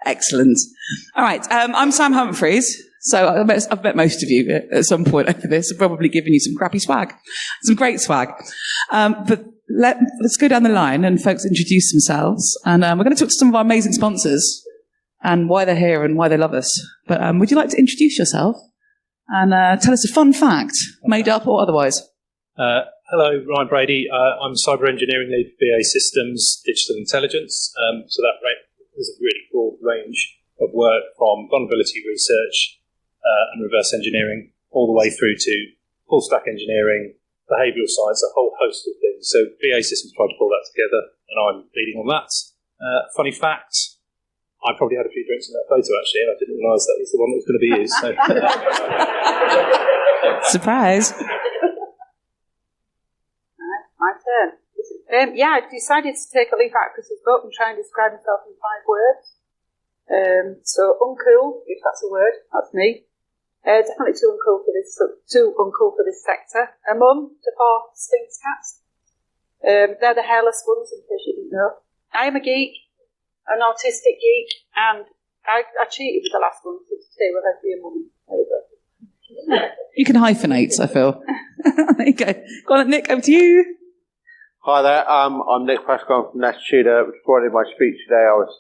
Excellent. All right, I'm Sam Humphries. So I've met most of you at some point over this. I've probably given you some crappy swag, some great swag. But let's go down the line and folks introduce themselves. And we're going to talk to some of our amazing sponsors and why they're here and why they love us. But would you like to introduce yourself and tell us a fun fact, made up or otherwise? Hello, Ryan Brady. I'm Cyber Engineering Lead for BAE Systems Digital Intelligence. So that is a really broad range of work from vulnerability research and reverse engineering, all the way through to full stack engineering, behavioural science, a whole host of things. So BAE Systems tried to pull that together, and I'm leading on that. Funny fact, I probably had a few drinks in that photo, actually, and I didn't realise that was the one that was going to be used. So. Surprise. My turn. I decided to take a leaf out of Chris's book and try and describe myself in 5 words. So uncool, if that's a word, that's me. Definitely too uncool for this sector. A mum to 4 Sphinx cats. They're the hairless ones, in case you didn't know. I am a geek, an autistic geek, and I cheated with the last one to say whether I'd be a mum. There we go. You can hyphenate, I feel. There you go. Go on, Nick, over to you. Hi there, I'm Nick Prescot from Nettitude. Before I did my speech today, I was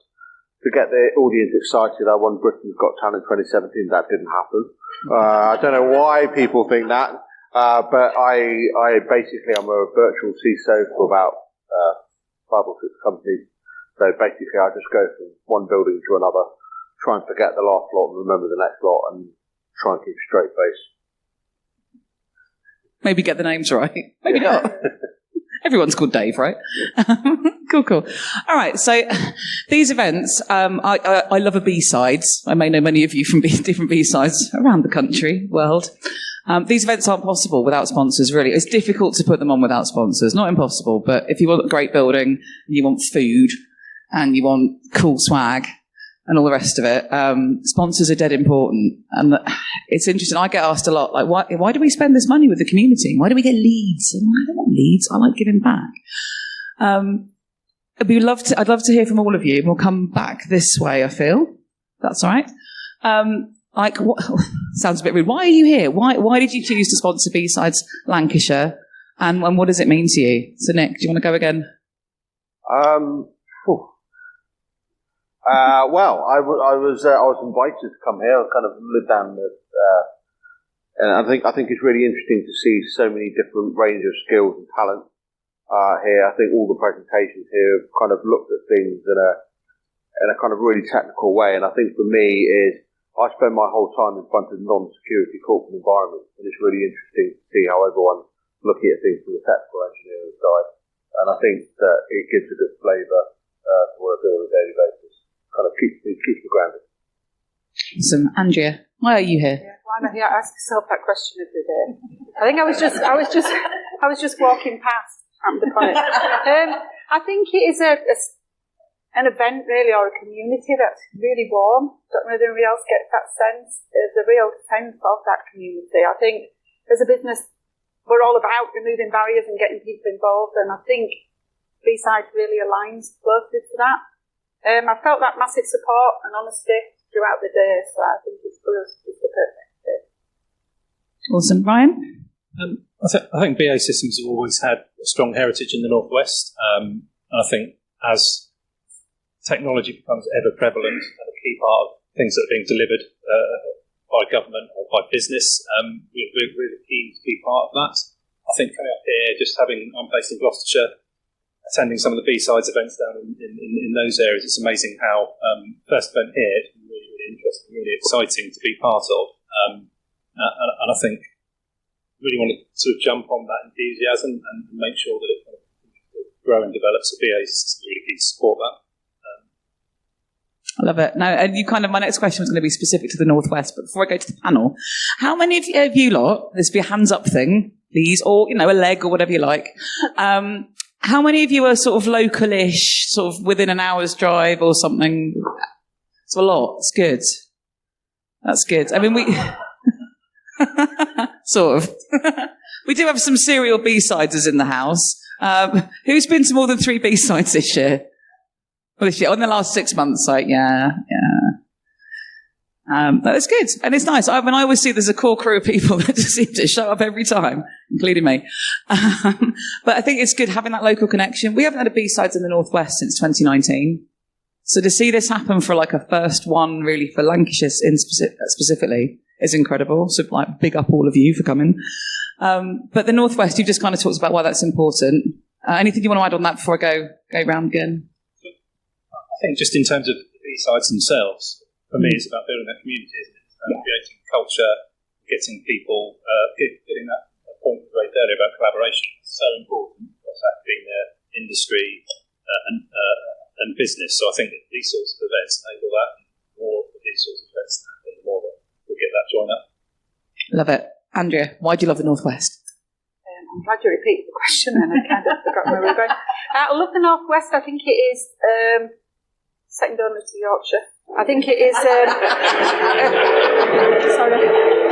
to get the audience excited. I won Britain's Got Talent 2017. That didn't happen. I don't know why people think that, but I basically I'm a virtual CISO for about 5 or 6 companies. So basically, I just go from one building to another, try and forget the last lot and remember the next lot, and try and keep a straight face. Maybe get the names right. Maybe not. Everyone's called Dave, right? Cool. All right, so these events, I love a B-sides. I may know many of you from different B-sides around the country, world. These events aren't possible without sponsors, really. It's difficult to put them on without sponsors. Not impossible, but if you want a great building, and you want food, and you want cool swag, and all the rest of it, sponsors are dead important. And it's interesting, I get asked a lot, like, why do we spend this money with the community? Why do we get leads? And I don't want leads, I like giving back. I'd love to hear from all of you, and we'll come back this way, I feel. That's all right. Sounds a bit rude. Why are you here? Why did you choose to sponsor B-Sides Lancashire? And what does it mean to you? So, Nick, do you want to go again? Well, I was invited to come here. I kind of lived down the, and I think it's really interesting to see so many different range of skills and talent here. I think all the presentations here have kind of looked at things in a kind of really technical way. And I think for me is I spend my whole time in front of non-security corporate environments, and it's really interesting to see how everyone's looking at things from the technical engineering side. And I think that it gives a good flavour to what I do on a daily basis. Kind of keeps me grounded. Awesome. Andrea, why are you here? Yeah, why am I here? I ask myself that question every day. I think I was just walking past. Upon it. I think it is an event really, or a community that's really warm. Don't know if anybody else gets that sense. There's a real sense of that community. I think as a business, we're all about removing barriers and getting people involved, and I think B-Side really aligns closely to that. I felt that massive support and honesty throughout the day, so I think it's for us just the perfect fit. Awesome. Ryan? I think BAE Systems have always had a strong heritage in the Northwest. And I think as technology becomes ever prevalent and a key part of things that are being delivered by government or by business, we're really keen to be part of that. I think coming up here, I'm based in Gloucestershire, attending some of the B-Sides events down in those areas, it's amazing how first event here is really, really interesting, really exciting to be part of. And I think really want to sort of jump on that enthusiasm and make sure that it kind of grow and develop. So BAE is really keen to support that. I love it. Now, and my next question was going to be specific to the Northwest, but before I go to the panel, how many of you lot, this will be a hands up thing, please, or, a leg or whatever you like, how many of you are sort of local-ish, sort of within an hour's drive or something? It's a lot. It's good. That's good. I mean, we... sort of. We do have some serial B-siders in the house. Who's been to more than 3 B-sides this year? Well, this year, in the last 6 months, yeah. That's good. And it's nice. I always see there's a core crew of people that just seem to show up every time, including me. But I think it's good having that local connection. We haven't had a B-Sides in the Northwest since 2019. So to see this happen for like a first one really for Lancashire specifically is incredible. So like big up all of you for coming. But the Northwest, you've just kind of talked about why that's important. Anything you want to add on that before I go round again? I think just in terms of the B-Sides themselves, for me, it's about building that community, isn't it? Creating culture, getting people, getting that point we raised earlier about collaboration. It's so important. What's happening in industry and business. So I think that these sorts of events enable that. The more of these sorts of events happen, the more that we'll get that join up. Love it. Andrea, why do you love the Northwest? I'm glad you repeated the question, and I kind of forgot where we were going. I love the Northwest. I think it is second only to Yorkshire. I think it is. Sorry.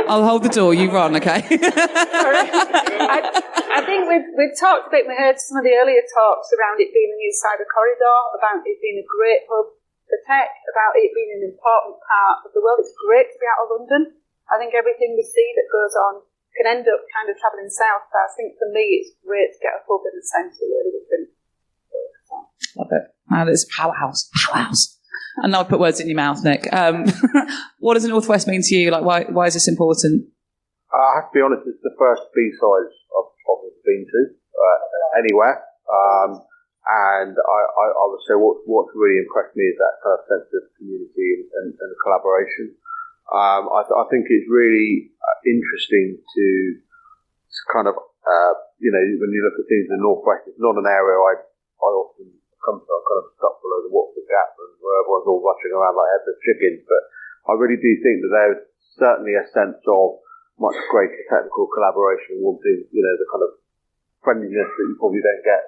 I'll hold the door. You run, okay? Sorry. I think we've talked a bit. We heard some of the earlier talks around it being a new cyber corridor, about it being a great hub for tech, about it being an important part of the world. It's great to be out of London. I think everything we see that goes on can end up kind of travelling south. But I think for me, it's great to get a hub in the centre really we can focus on. Love it. Wow, it's powerhouse. And now I put words in your mouth, Nick. What does the Northwest mean to you? Like, why is this important? I have to be honest, it's the first B-Sides I've been to anywhere. And I would say what's really impressed me is that kind of sense of community and collaboration. I think it's really interesting to kind of, when you look at things in the Northwest, it's not an area I often come to. I'm kind of stuck below the Watford Gap and where everyone's all rushing around like heads of chickens. But I really do think that there's certainly a sense of much greater technical collaboration, wanting, the kind of friendliness that you probably don't get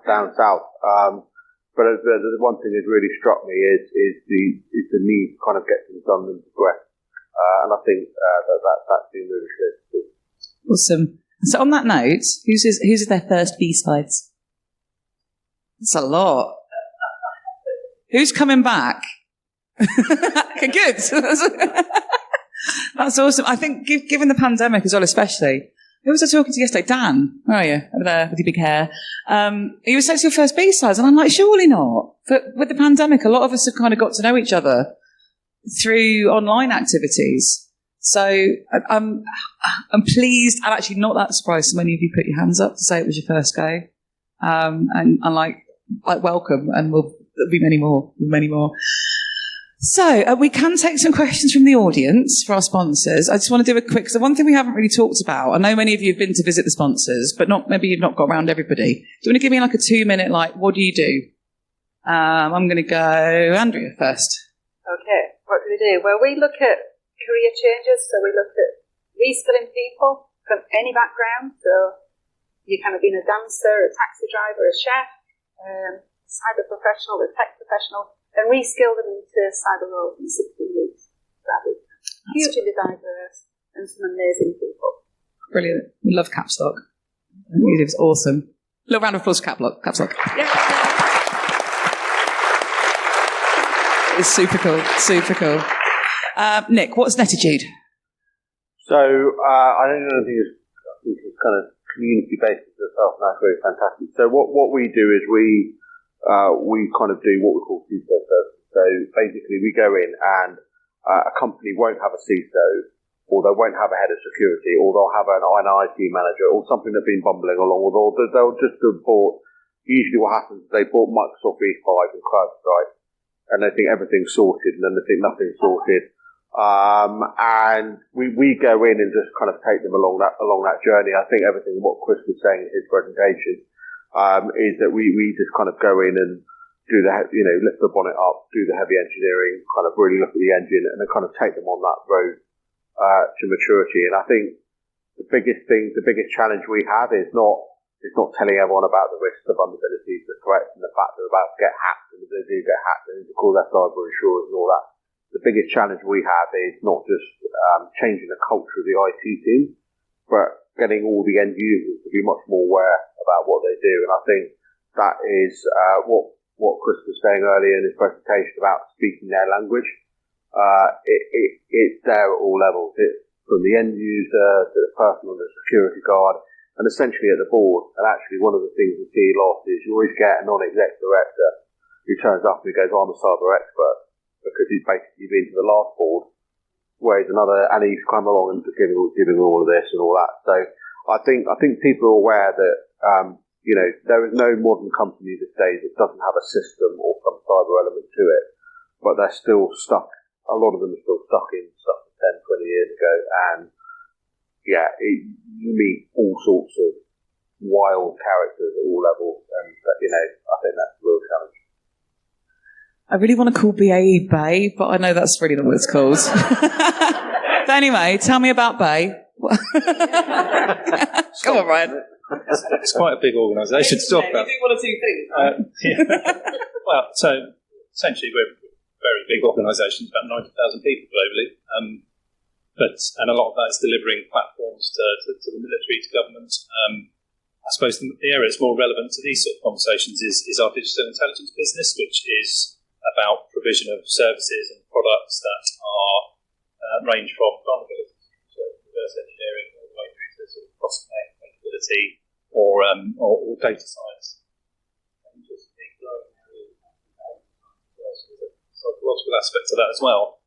down south. But the one thing that really struck me is the need to kind of get things done and progress. And I think that's been really good. Awesome. So on that note, who's their first B-Sides? That's a lot. Who's coming back? Okay, good. That's awesome. I think given the pandemic as well, especially. Who was I talking to yesterday? Dan. Where are you? Over there with your big hair. He was saying it's your first B-Sides, and I'm like, surely not. But with the pandemic, a lot of us have kind of got to know each other through online activities. So I'm pleased, and actually not that surprised so many of you put your hands up to say it was your first go. And like welcome, and there'll be many more. So we can take some questions from the audience for our sponsors. I just want to do a quick, so one thing we haven't really talked about, I know many of you have been to visit the sponsors, but maybe you've not got around everybody. Do you want to give me like a 2-minute, what do you do? I'm going to go Andrea first. Okay, what do we do? Well, we look at career changes, so we look at reskilling people from any background. So you kind of been a dancer, a taxi driver, a chef, cyber professional, a tech professional, and reskill them into cyber roles in 16 weeks. That is hugely diverse and some amazing people. Brilliant. We love Capslock. It was awesome. A little round of applause for Capslock. Yeah. It's super cool. Nick, what's Nettitude? So, I don't know anything is kind of community-based itself, and that's really fantastic. So what we do is we kind of do what we call CISO services. So basically we go in and a company won't have a CISO, or they won't have a head of security, or they'll have an IT manager, or something that's been bumbling along with, or they'll just have bought, usually what happens is they bought Microsoft E5 and CrowdStrike, and they think everything's sorted, and then they think nothing's sorted. And we go in and just kind of take them along that journey. I think everything what Chris was saying in his presentation is that we just kind of go in and do lift the bonnet up, do the heavy engineering, kind of really look at the engine, and then kind of take them on that road to maturity. And I think the biggest challenge we have is not telling everyone about the risks, the vulnerabilities, the threats, and the fact that they're about to get hacked, and if they do get hacked, they need to call their cyber insurers and all that. The biggest challenge we have is not just changing the culture of the IT team, but getting all the end users to be much more aware about what they do. And I think that is what Chris was saying earlier in his presentation about speaking their language. It's there at all levels. It's from the end user to the person on the security guard, and essentially at the board. And actually, one of the things we see a lot is you always get a non-exec director who turns up and he goes, "I'm a cyber expert," because he's basically been to the last board, whereas another, and he's come along and giving all of this and all that. So I think people are aware that there is no modern company these days that doesn't have a system or some cyber element to it, but they're still stuck. A lot of them are still stuck in stuff from 10, 20 years ago, and you meet all sorts of wild characters at all levels, and I think that's the real challenge. I really want to call BAE BAE, but I know that's really not what it's called. But anyway, tell me about BAE. Come on, Ryan. It's quite a big organisation to talk about. You do one or two things. Well, so essentially we're a very big organisation, about 90,000 people globally, and a lot of that is delivering platforms to the military, to government. I suppose the area that's more relevant to these sort of conversations is our digital intelligence business, which is about provision of services and products that are range from vulnerability to reverse engineering all the way through to sort of cross-domain capability or data science. And just a growing area of psychological aspect to that as well.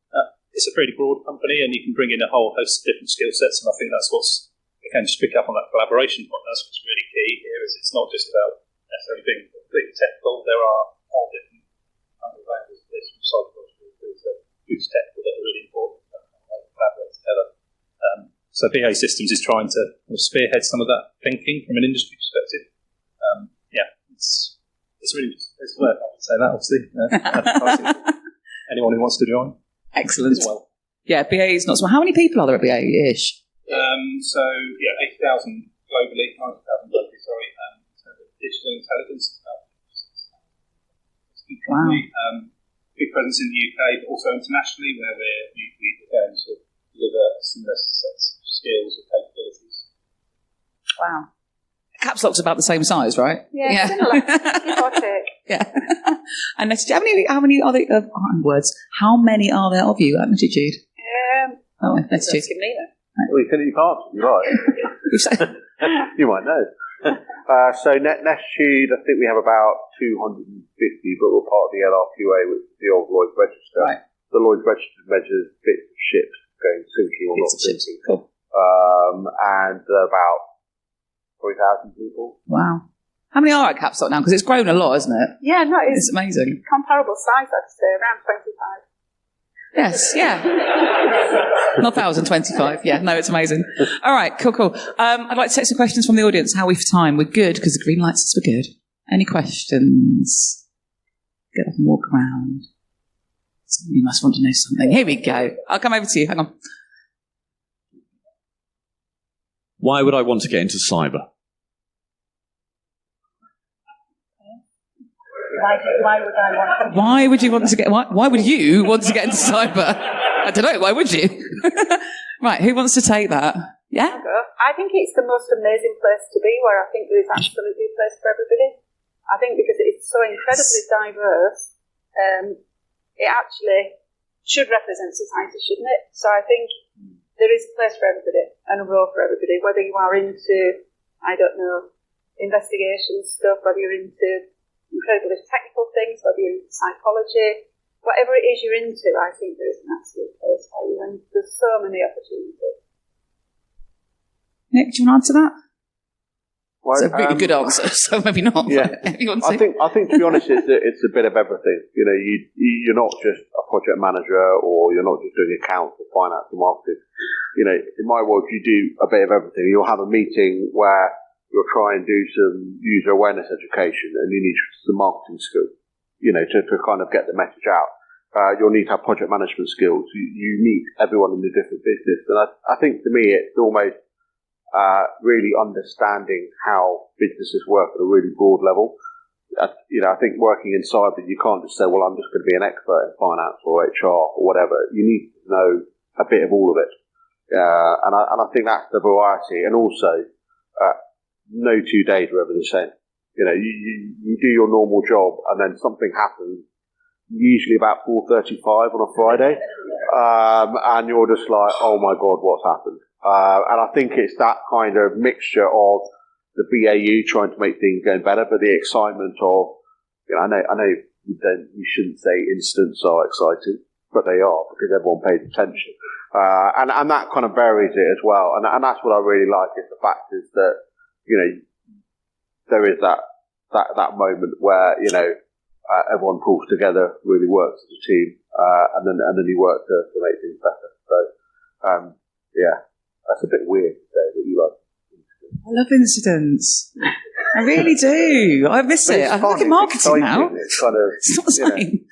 It's a pretty broad company, and you can bring in a whole host of different skill sets, and I think that's what's, again, just pick up on that collaboration point, that's what's really key here, is it's not just about necessarily being completely technical. There are whole different undergrounders of this, from psychological through to technical, that are really important to collaborate together. So BAE Systems is trying to spearhead some of that thinking from an industry perspective. It's really it's work, I would say that, obviously. Anyone who wants to join. Excellent. As well. Yeah, BAE is not small. How many people are there at BAE-ish? 80,000 globally, 90,000 globally, sorry. Digital intelligence. Wow. Big presence in the UK, but also internationally, where we again sort of deliver similar sets of skills or capabilities. Wow. Capslock's about the same size, right? Yeah. Similar. Give or take. Yeah. And Nettitude, how many are there? How many are there of you at Nettitude? Nettitude. Well, you can't. You're right. You might know. So Nettitude, I think we have about 250, but we're part of the LRQA, which is the old Lloyd's Register. Right. The Lloyd's Register measures bits of ships going sinking or not sinking. Cool. And about 3,000 people. Wow. How many are at Capslock now? Because it's grown a lot, isn't it? Yeah, no, It's amazing. comparable size, I'd say, around 25. Yes, yeah. Not 1,025. Yeah, no, it's amazing. All right, cool. I'd like to take some questions from the audience. How are we for time? We're good, because the green light says we're good. Any questions? Get up and walk around. You must want to know something. Here we go. I'll come over to you. Hang on. Why would I want to get into cyber? Why would you want to get? Why would you want to get into cyber? I don't know. Why would you? Right. Who wants to take that? Yeah. I think it's the most amazing place to be, where I think there is absolutely a place for everybody. I think because it's so incredibly diverse, it actually should represent society, shouldn't it? So I think there is a place for everybody and a role for everybody, whether you are into, I don't know, investigation stuff, whether you're into incredibly technical things, whether you're into psychology, whatever it is you're into, I think there is an absolute place for you, and there's so many opportunities. Nick, do you want to answer that? Well, it's a really good answer, so maybe not. Yeah. I think to be honest, it's a bit of everything. You're not just a project manager, or you're not just doing accounts or finance or marketing. In my world, you do a bit of everything. You'll have a meeting where you'll try and do some user awareness education, and you need some marketing skills, to kind of get the message out. You'll need to have project management skills. You meet everyone in the different business, and I think to me it's almost really understanding how businesses work at a really broad level. I think working in cyber, you can't just say, well, I'm just going to be an expert in finance or HR or whatever. You need to know a bit of all of it. And I think that's the variety. And also, no 2 days are ever the same. You do your normal job, and then something happens, usually about 4:35 on a Friday, and you're just like, oh my God, what's happened? And I think it's that kind of mixture of the BAU trying to make things go better, but the excitement of, I know you shouldn't say incidents are exciting, but they are because everyone pays attention. And that kind of varies it as well. And that's what I really like is the fact is that, there is that moment where, everyone pulls together, really works as a team, and then you work to make things better. So, that's a bit weird to say that you like incidents. I love incidents. I really do. I miss it. I look at marketing now. It's kind of, it's not the same.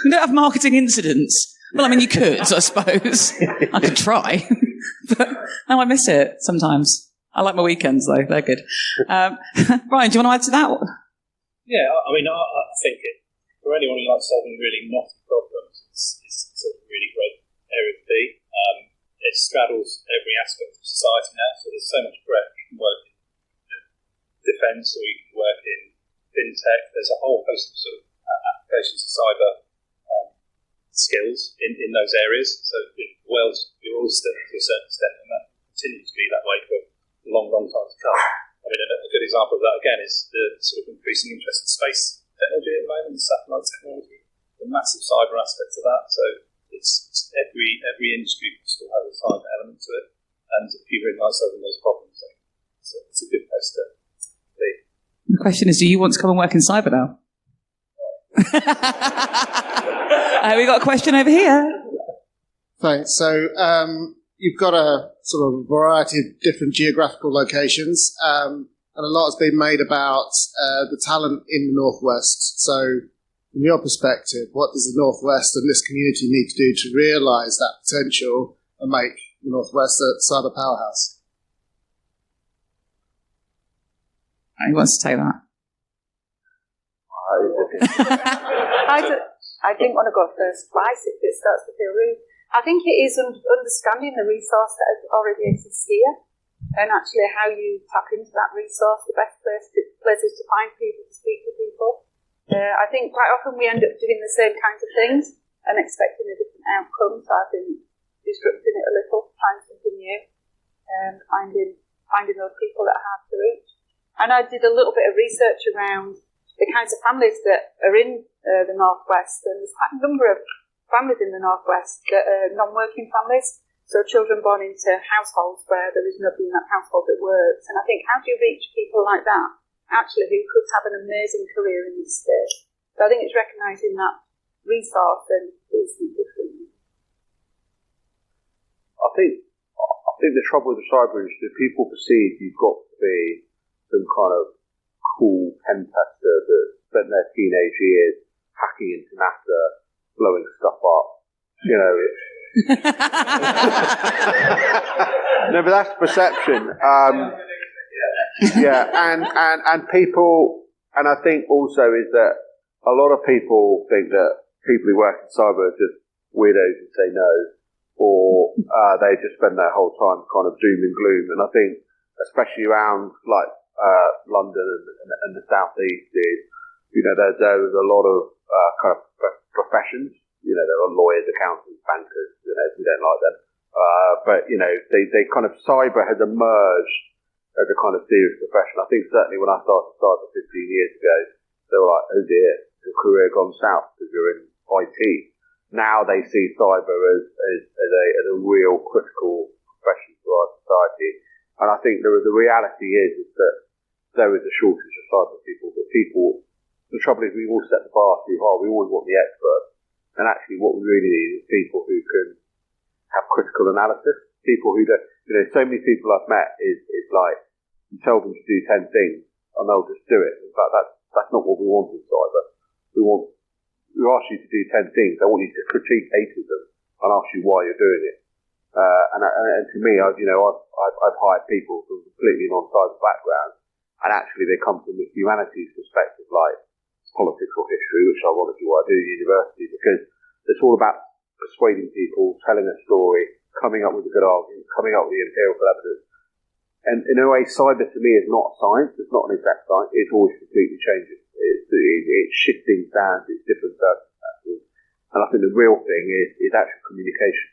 We don't have marketing incidents. Well, I mean, you could, I suppose. I could try. But no, I miss it sometimes. I like my weekends, though. They're good. Brian, do you want to add to that? Yeah, I mean, I think for anyone who likes solving really knotty problems, it's a really great area to be. It straddles every aspect of society now, so there's so much breadth. You can work in defence, or you can work in fintech. There's a whole host of sort of applications of cyber skills in those areas. So the world's your oyster to a certain extent, and that continues to be that way for a long, long time to come. I mean, a good example of that, again, is the sort of increasing interest in space technology at the moment, the satellite technology, the massive cyber aspect of that. So it's every industry still has a cyber element to it. And if you really like solving those problems, then it's a good place to be. The question is, do you want to come and work in cyber now? We got a question over here. Thanks. So you've got a sort of variety of different geographical locations, and a lot has been made about the talent in the Northwest. So from your perspective, what does the Northwest and this community need to do to realise that potential and make the Northwest a cyber powerhouse? Who wants to take that? I didn't want to go first twice if it starts to feel rude. I think it is understanding the resource that already exists here and actually how you tap into that resource. The best places to find people, to speak to people. I think quite often we end up doing the same kinds of things and expecting a different outcome. So I've been disrupting it a little, trying something new, and finding those people that are hard to reach. And I did a little bit of research around the kinds of families that are in the Northwest, and there's quite a number of families in the Northwest that are non-working families, so children born into households where there is nobody in that household that works. And I think, how do you reach people like that, actually, who could have an amazing career in this state? So I think it's recognising that resource and doing something different. I think the trouble with the cyber industry, people perceive you've got to be some kind of cool pen tester that spent their teenage years hacking into NASA, blowing stuff up. No, but that's perception. And people, and I think also is that a lot of people think that people who work in cyber are just weirdos who say no, or they just spend their whole time kind of doom and gloom. And I think, especially around like London and the southeast, is there is a lot of kind of professions. There are lawyers, accountants, bankers. We don't like them, but they kind of cyber has emerged as a kind of serious profession. I think certainly when I started cyber 15 years ago, they were like, oh dear, your career gone south because you're in IT. Now they see cyber as a real critical profession for our society. And I think the reality is that there is a shortage of cyber people. But the trouble is we all set the bar too high. We always want the expert. And actually what we really need is people who can have critical analysis. People who don't, so many people I've met is like, you tell them to do 10 things and they'll just do it. In fact, that's not what we want in cyber. We ask you to do 10 things. I want you to critique 8 of them and ask you why you're doing it. And to me, I've hired people from completely non-cyber backgrounds, and actually they come from the humanities perspective, like politics or history, which ironically what I do at university, because it's all about persuading people, telling a story, coming up with a good argument, coming up with the empirical evidence. And in a way, cyber to me is not a science. It's not an exact science. It's always completely changing. It's shifting sands. It's different circumstances. And I think the real thing is actual communication.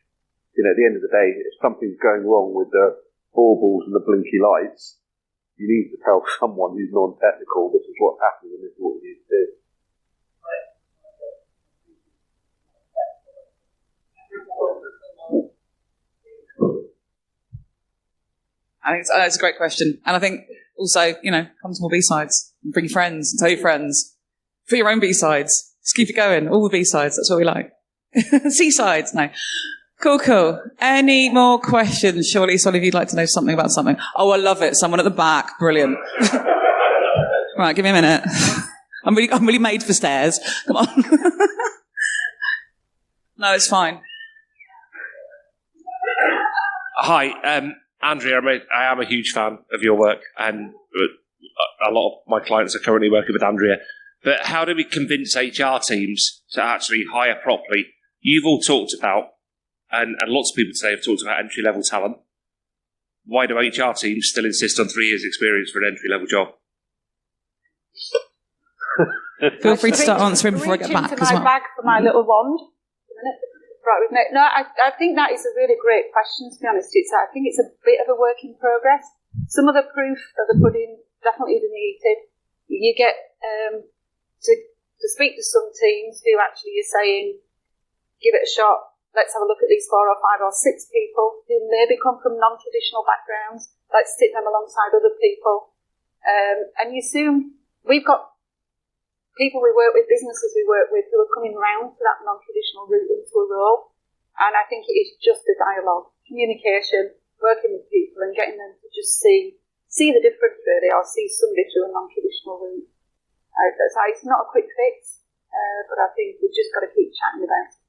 You know, at the end of the day, if something's going wrong with the baubles and the blinky lights, you need to tell someone who's non-technical, this is what's happening and this is what you need to do. I think it's a great question. And I think also, you know, come to more B-sides. Bring your friends and tell your friends. For your own B-sides. Just keep it going. All the B-sides. That's what we like. C-sides. No. Cool. Any more questions? Surely some of you'd like to know something about something. Oh, I love it. Someone at the back. Brilliant. Right, give me a minute. I'm really made for stairs. Come on. No, it's fine. Hi, Andrea. I am a huge fan of your work, and a lot of my clients are currently working with Andrea. But how do we convince HR teams to actually hire properly? You've all talked about, and lots of people today have talked about entry-level talent. Why do HR teams still insist on 3 years' experience for an entry-level job? Feel free to start answering before I get back Reach as into well. my bag for my little wand. Right, no, I think that is a really great question, to be honest. I think it's a bit of a work in progress. Some of the proof of the pudding definitely is in the eating. You get to speak to some teams who actually are saying, give it a shot, let's have a look at these 4 or 5 or 6 people who maybe come from non-traditional backgrounds, let's sit them alongside other people. And you assume we've got people we work with, businesses we work with, who are coming round to that non-traditional route into a role. And I think it is just a dialogue, communication, working with people and getting them to just see the difference really, or see somebody through a non-traditional route. So it's not a quick fix, but I think we've just got to keep chatting about it.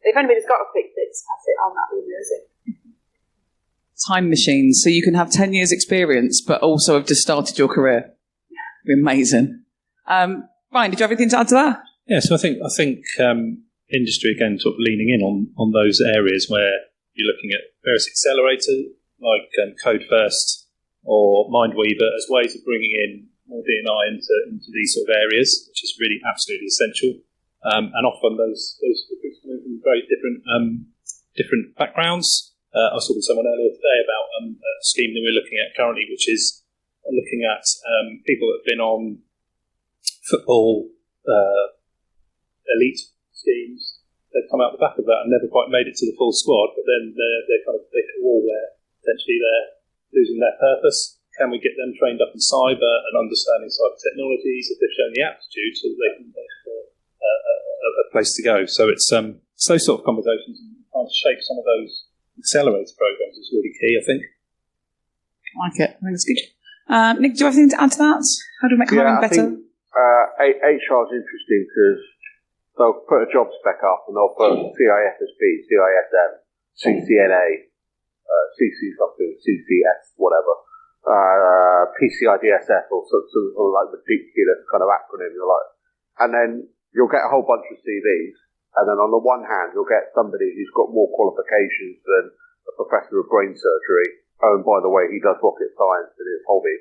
If anybody's got a quick fix, pass it on, that'd be amazing. Time machines, so you can have 10 years experience, but also have just started your career. It'd be amazing. Ryan, did you have anything to add to that? Yeah, so I think industry again sort of leaning in on those areas where you're looking at various accelerators like Code First or Mindweaver as ways of bringing in more D&I into these sort of areas, which is really absolutely essential. And often those recruits coming from very different backgrounds. I was talking to someone earlier today about a scheme that we're looking at currently, which is looking at people that have been on football elite schemes. They've come out the back of that and never quite made it to the full squad, but then they're kind of they're all there. Potentially they're losing their purpose. Can we get them trained up in cyber and understanding cyber technologies if they've shown the aptitude so that they can have a place to go? So it's those sort of conversations and trying to shape some of those accelerator programs is really key, I think. I like it. I think it's good. Nick, do you have anything to add to that? How do we make hiring better? HR is interesting because they'll put a job spec up and they'll put CISSP, CISM, CCNA, CC something, CCS, whatever, PCIDSS or some sort of like ridiculous kind of acronym. And then you'll get a whole bunch of CVs, and then on the one hand you'll get somebody who's got more qualifications than a professor of brain surgery. Oh, and by the way, he does rocket science in his hobby.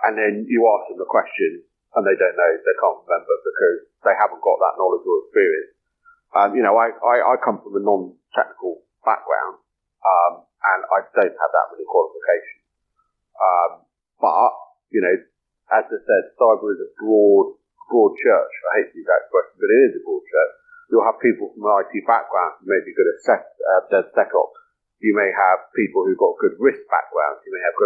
And then you ask them the question, and they don't know, they can't remember because they haven't got that knowledge or experience. I come from a non-technical background, and I don't have that many qualifications. But, as I said, cyber is a broad church. I hate to use that expression, but it is a broad church. You'll have people from an IT background who may be good at DevSecOps. You may have people who've got good risk backgrounds. You may have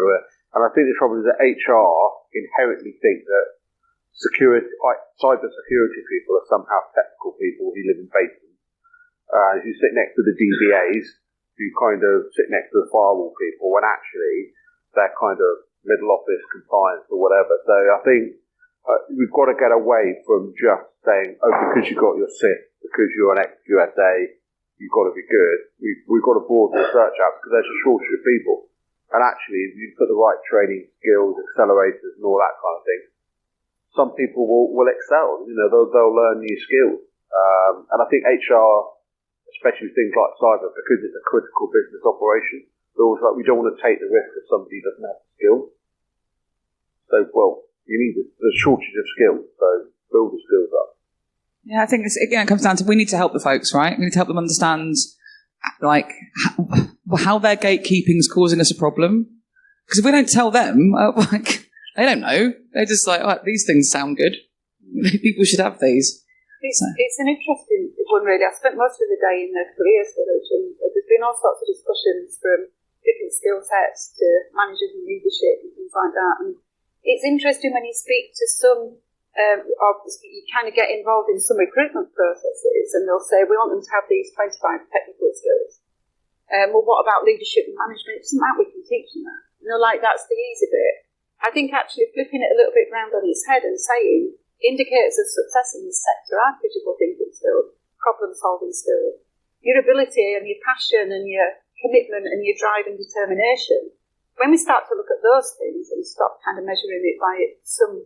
and I think the trouble is that HR inherently think that cyber security people are somehow technical people who live in basements. You sit next to the DBAs, you kind of sit next to the firewall people, when actually they're kind of middle office compliance or whatever. So I think we've got to get away from just saying, oh, because you got your SIF, because you're an ex-USA, you've got to be good. We've got to broaden the search out because there's a shortage of people. And actually, if you put the right training skills, accelerators and all that kind of thing, some people will excel. They'll learn new skills. And I think HR, especially things like cyber, because it's a critical business operation, they're always like, we don't want to take the risk if somebody doesn't have the skills. So, you need the shortage of skills, so build the skills up. Yeah, I think it comes down to we need to help the folks, right? We need to help them understand, like, how their gatekeeping is causing us a problem. Because if we don't tell them, they don't know. They're just like, oh, these things sound good. People should have these. It's an interesting one, really. I spent most of the day in the careers village, and there's been all sorts of discussions from different skill sets to managers and leadership and things like that. And it's interesting when you speak to some, you kind of get involved in some recruitment processes, and they'll say, we want them to have these 25 technical skills. Well, what about leadership and management? It doesn't matter, we can teach them that. That's the easy bit. I think actually flipping it a little bit round on its head and saying, indicators of success in this sector are critical thinking skills, problem-solving skills, your ability and your passion and your commitment and your drive and determination. When we start to look at those things and stop kind of measuring it by some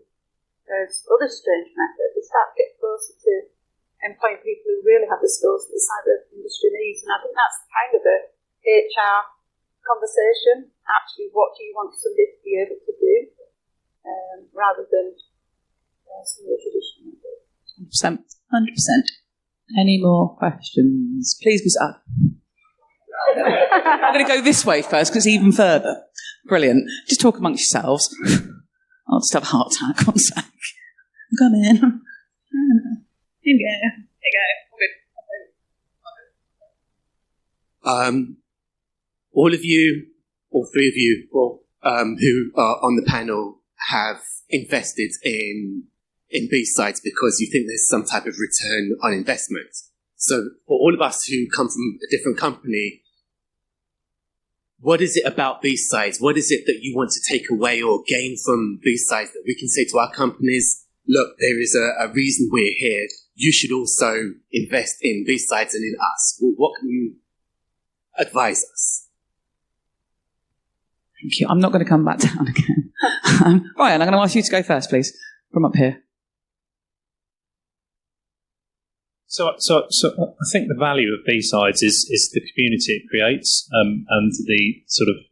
other strange method, we start to get closer to employing people who really have the skills that the cyber industry needs. And I think that's kind of a HR conversation. Actually, what do you want somebody to be able to do, rather than some of the traditional methods. 100%. Any more questions? Please be sad. I'm going to go this way first because it's even further. Brilliant. Just talk amongst yourselves. I'll just have a heart attack. One sec. Come in. Here you go. All of you, all three of you, who are on the panel have invested in B-sides because you think there's some type of return on investment. So for all of us who come from a different company, what is it about B-sides? What is it that you want to take away or gain from B-sides that we can say to our companies, look, there is a reason we're here. You should also invest in B-sides and in us. Well, what can you advise us? Thank you. I'm not going to come back down again. Ryan, I'm going to ask you to go first, please, from up here. So I think the value of B-sides is the community it creates, and the sort of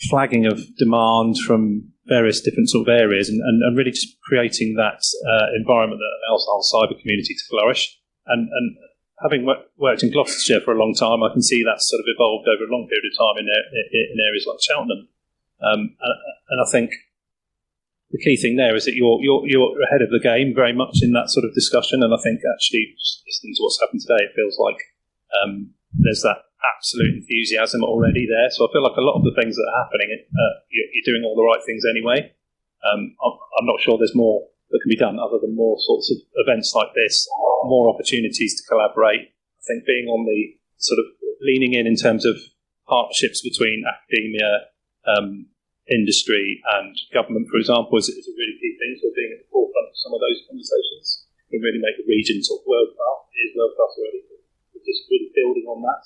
flagging of demand from various different sort of areas, and really just creating that environment that allows the whole cyber community to flourish. And having worked in Gloucestershire for a long time, I can see that's sort of evolved over a long period of time in areas like Cheltenham. And I think the key thing there is that you're ahead of the game very much in that sort of discussion. And I think actually, just listening to what's happened today, it feels like there's that absolute enthusiasm already there. So I feel like a lot of the things that are happening, you're doing all the right things anyway. I'm not sure there's more that can be done other than more sorts of events like this, more opportunities to collaborate. I think being on the sort of leaning in terms of partnerships between academia, industry and government, for example, is a really key thing. So being at the forefront of some of those conversations can really make the region sort of world class. It is world class already, but we're just really building on that.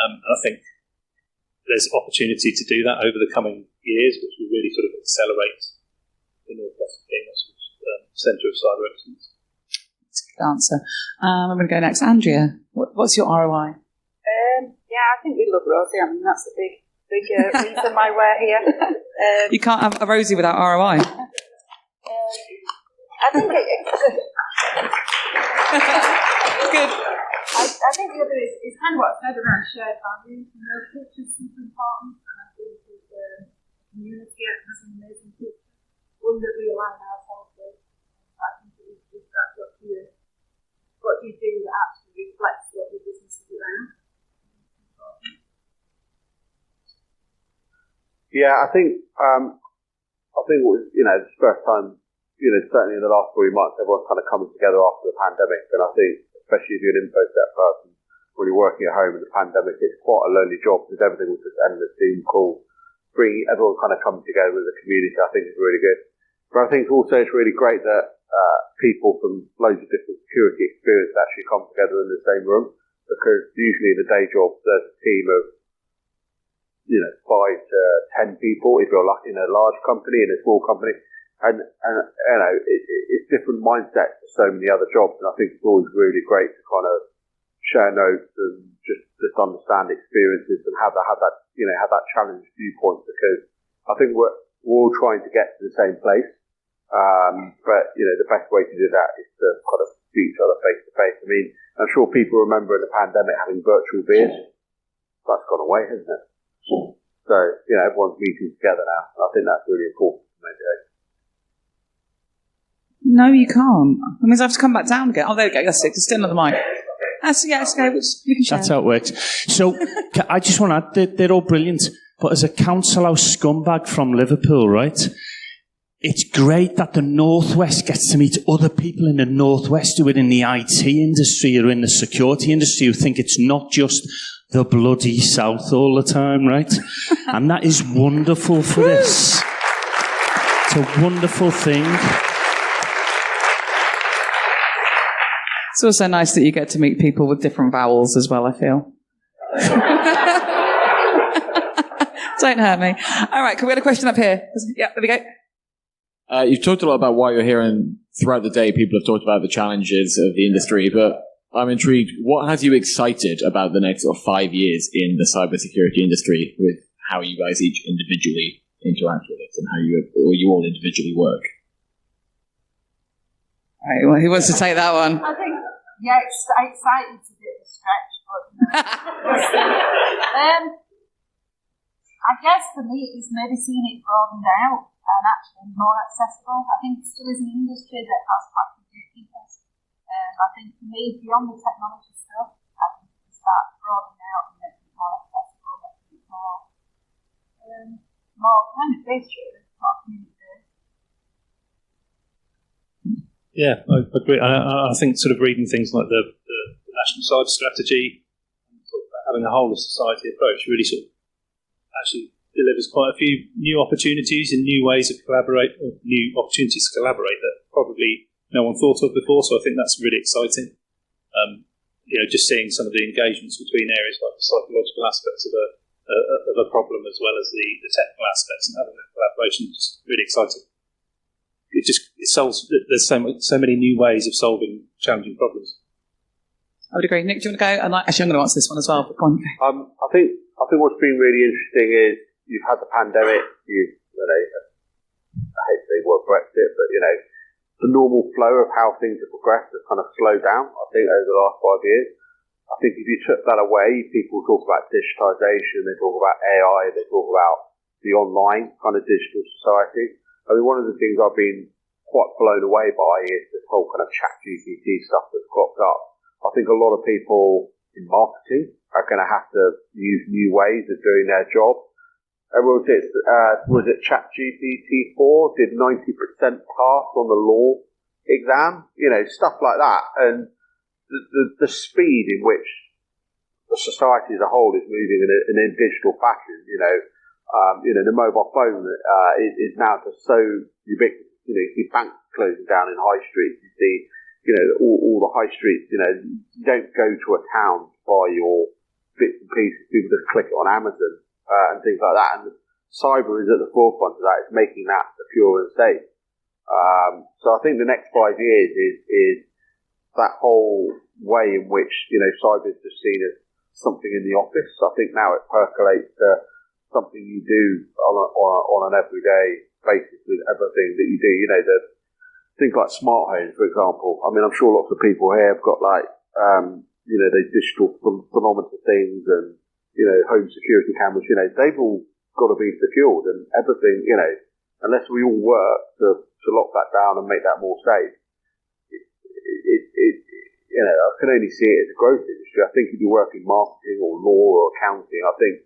And I think there's opportunity to do that over the coming years, which will really sort of accelerate the North West being a sort of centre of cyber excellence. That's a good answer. I'm going to go next. Andrea, what's your ROI? Yeah, I think we love Rosie. I mean, that's a big reason why we're here. You can't have a Rosie without ROI. I think Good. I think the other is kind of what I said around shared values. Culture is super important, and I think the community has an amazing culture, one that we align ourselves with. I think it is just that what do you do that actually reflects what your business is around. Yeah, I think it was, it's the first time, certainly in the last 3 months, everyone's kind of coming together after the pandemic. And I think, especially if you're an InfoSec person, when you're working at home in the pandemic, it's quite a lonely job because everything was just endless Zoom call. Bringing everyone kind of coming together as a community, I think is really good. But I think also it's really great that people from loads of different security experiences actually come together in the same room, because usually in a day job there's a team of 5 to 10 people if you're lucky in a large company, in a small company, and it's different mindsets for so many other jobs. And I think it's always really great to kind of share notes and just understand experiences and have that challenge viewpoint, because I think we're all trying to get to the same place. But, the best way to do that is to kind of see each other face to face. I mean, I'm sure people remember in the pandemic having virtual beers. That's gone away, hasn't it? So, everyone's meeting together now. And I think that's really important to maintain. No, you can't. That means I have to come back down again. Oh, there we go. That's it. It's still on the mic. That's okay. You can share. That's how it works. So, I just want to add, they're all brilliant. But as a council house scumbag from Liverpool, right? It's great that the Northwest gets to meet other people in the Northwest who are in the IT industry or in the security industry who think it's not just the bloody South all the time, right? And that is wonderful for this. It's a wonderful thing. It's also nice that you get to meet people with different vowels as well, I feel. Don't hurt me. All right, can we get a question up here? Yeah, there we go. You've talked a lot about why you're here, and throughout the day people have talked about the challenges of the industry, but I'm intrigued. What has you excited about the next 5 years in the cybersecurity industry with how you guys each individually interact with it and how you all individually work? All right, well, who wants to take that one? I think, it's exciting to do a stretch, but I guess for me it's maybe seeing it broadened out and actually more accessible. I think it still is an industry that has quite a few gatekeepers. I think for me, beyond the technology stuff, I think we start broadening out and making it more accessible, making it more kind of based, really, more community based. Yeah, I agree. I think sort of reading things like the National Cyber Strategy and sort of having a whole of society approach really sort of actually delivers quite a few new opportunities and new ways of new opportunities to collaborate that probably no one thought of before. So I think that's really exciting. Just seeing some of the engagements between areas like the psychological aspects of a problem as well as the technical aspects and having that collaboration is just really exciting. It solves. There's so many new ways of solving challenging problems. I would agree. Nick, do you want to go? And actually, I'm going to answer this one as well. But go on. I think what's been really interesting is you've had the pandemic. I hate to say the word Brexit, but the normal flow of how things have progressed has kind of slowed down. I think over the last 5 years. I think if you took that away, people talk about digitisation, they talk about AI, they talk about the online kind of digital society. I mean, one of the things I've been quite blown away by is this whole kind of ChatGPT stuff that's cropped up. I think a lot of people in marketing are going to have to use new ways of doing their job. Was it ChatGPT 4 did 90% pass on the law exam? Stuff like that. And the speed in which the society as a whole is moving in a digital fashion, the mobile phone is now just so ubiquitous. You see banks closing down in high streets. You see, all the high streets. You don't go to a town to buy your bits and pieces. People just click it on Amazon and things like that. And cyber is at the forefront of that. It's making that secure and safe. So I think the next 5 years is that whole way in which cyber is just seen as something in the office. I think now it percolates to something you do on an everyday basis with everything that you do. The things like smart homes, for example. I mean, I'm sure lots of people here have got the digital thermometer things and home security cameras. They've all got to be secured, and everything. Unless we all work to lock that down and make that more safe, I can only see it as a growth industry. I think if you work in marketing or law or accounting, I think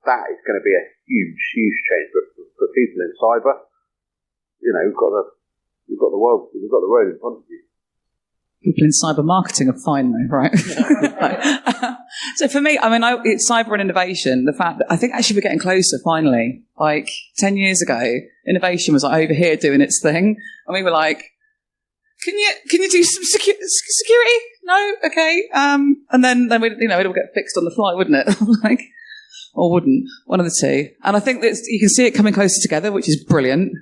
that is going to be a huge change for people in cyber. We've got the world in front of you. People in cyber marketing are fine though, right? So for me, I mean, it's cyber and innovation. The fact that I think actually we're getting closer finally. Like 10 years ago, innovation was like over here doing its thing, and we were like, "Can you do some security? No, okay." And then we, it will get fixed on the fly, wouldn't it? Or wouldn't, one of the two. And I think that you can see it coming closer together, which is brilliant.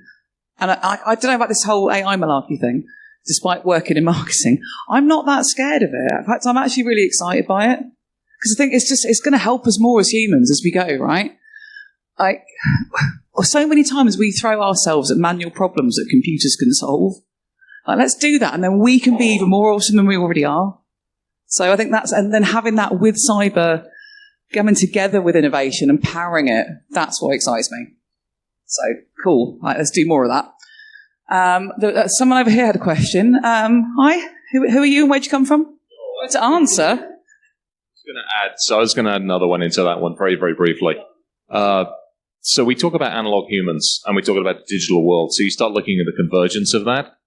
And I don't know about this whole AI malarkey thing. Despite working in marketing, I'm not that scared of it. In fact, I'm actually really excited by it. Because I think it's going to help us more as humans as we go, right? so many times we throw ourselves at manual problems that computers can solve. Like, let's do that, and then we can be even more awesome than we already are. So I think and then having that with cyber, coming together with innovation and powering it, that's what excites me. So, cool. Right, let's do more of that. Someone over here had a question. Hi, who are you and where'd you come from? To answer. I was going to add another one into that one very, very briefly. So we talk about analog humans and we talk about the digital world. So you start looking at the convergence of that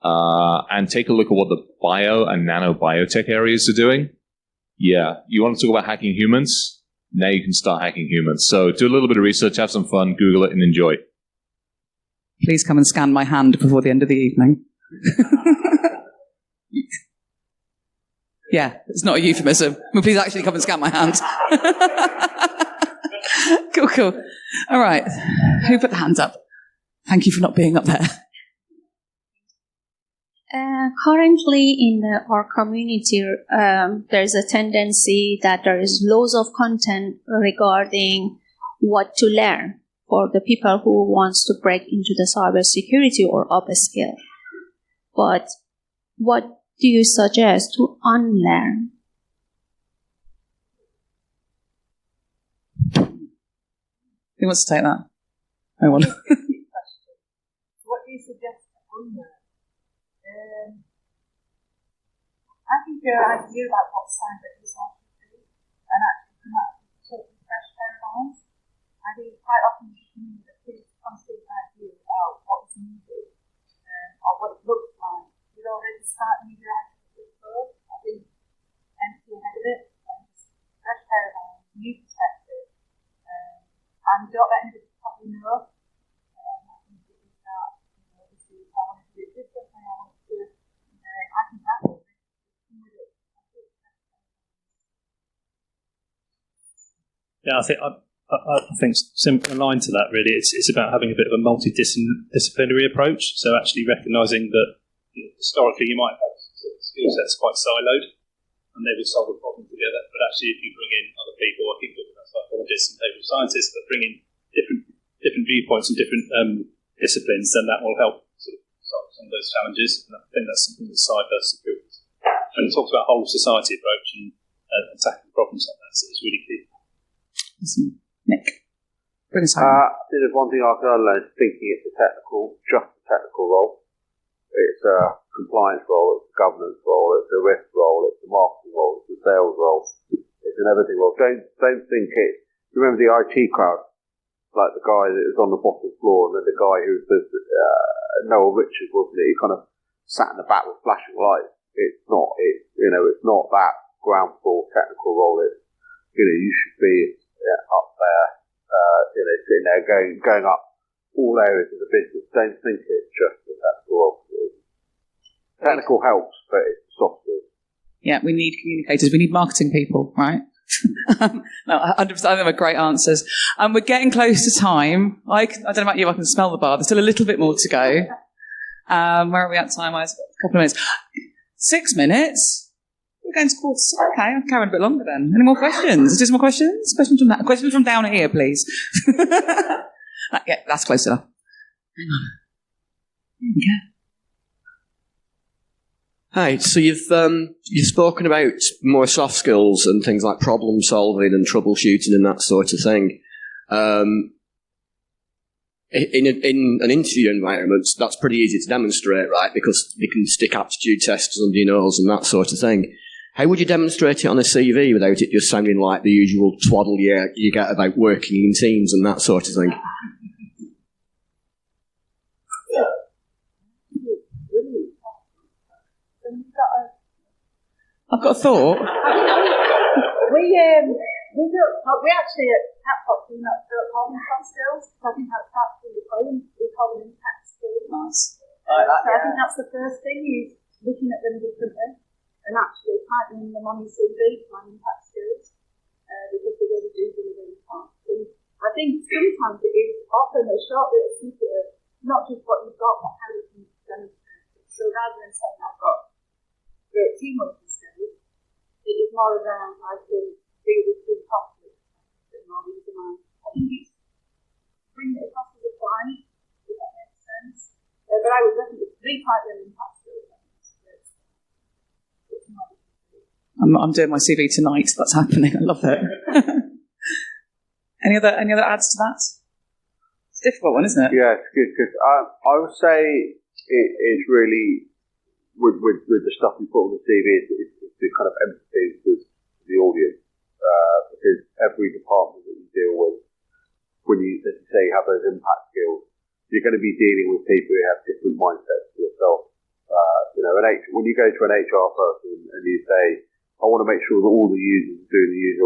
and take a look at what the bio and nanobiotech areas are doing. Yeah, you want to talk about hacking humans? Now you can start hacking humans. So do a little bit of research, have some fun, Google it, and enjoy. Please come and scan my hand before the end of the evening. Yeah, it's not a euphemism. Well, please actually come and scan my hand. Cool. All right. Who put the hands up? Thank you for not being up there. Currently in our community, there's a tendency that there is loads of content regarding what to learn for the people who wants to break into the cybersecurity or upskill. But what do you suggest to unlearn? Who wants to take that? I want. What do you suggest to unlearn? I think your idea about what cyber is actually and actually come out with totally fresh paradigms. I think quite often you can use a pretty concrete idea about what is needed or what it looks like. You'd already start in your idea first. I think empty ahead of it and just fresh paradigms, new perspective. And don't let anybody probably know. I think it is that, obviously, if I want to do it differently, I want to do it, I think that will be with it. Yeah, I think aligned to that, really, it's about having a bit of a multidisciplinary approach. So actually recognising that historically you might have skill sets quite siloed and they would solve a problem together. But actually, if you bring in other people, I keep talking about psychologists and behavioural scientists, that bring in different viewpoints and different disciplines, then that will help sort of solve some of those challenges. And I think that's something that cyber security, when it talks about whole society approach and attacking problems like that, is really key. Nick, bring us home. There's one thing I can learn is thinking it's just a technical role. It's a compliance role, it's a governance role, it's a risk role, it's a marketing role, it's a sales role, it's an everything role. Don't think it. Remember the IT crowd, like the guy that was on the bottom floor, and then the guy who was Noel Richards, wasn't it? He kind of sat in the back with flashing lights. It's not that ground floor technical role. It's, you should be up there, sitting there, going up all areas of the business. Don't think it's just a technical role. Technical helps, but it's soft skills. Yeah, we need communicators. We need marketing people, right? No, 100%. I think they're great answers. We're getting close to time. I don't know about you, I can smell the bar. There's still a little bit more to go. Where are we at time-wise? A couple of minutes. 6 minutes? We're going to quarter. Okay, I'll carry on a bit longer then. Any more questions? Is there some more questions? Questions from down here, please. Yeah, that's close enough. Hang on. There we go. Hi, so you've spoken about more soft skills and things like problem solving and troubleshooting and that sort of thing. In an interview environment, that's pretty easy to demonstrate, right? Because you can stick aptitude tests under your nose and that sort of thing. How would you demonstrate it on a CV without it just sounding like the usual twaddle you get about working in teams and that sort of thing? I've got a thought. We actually at Capslock don't call them soft skills. I think that's absolutely fine. We call them impact skills. Nice. So I think that's the first thing, is looking at them differently and actually tightening them on your CV, my impact skills, because they really do impact. And I think sometimes it is often a short little snippet of not just what you've got, but how you can demonstrate it. So rather than saying I've got great teamwork skills, it is more around I can deal with good conflict and all these demands. I think it's bring it across as a client, if that makes sense. But I would definitely retype them in Pascal. I'm doing my CV tonight. That's happening. I love it. Any other adds to that? It's a difficult one, isn't it? Yeah, it's good. Cause I would say it's really with the stuff you put on the CV, it's the kind of empathy with the audience, because every department that you deal with, when you, as you say, have those impact skills, you're going to be dealing with people who have different mindsets to yourself. When you go to an HR person and you say, I want to make sure that all the users are doing the usual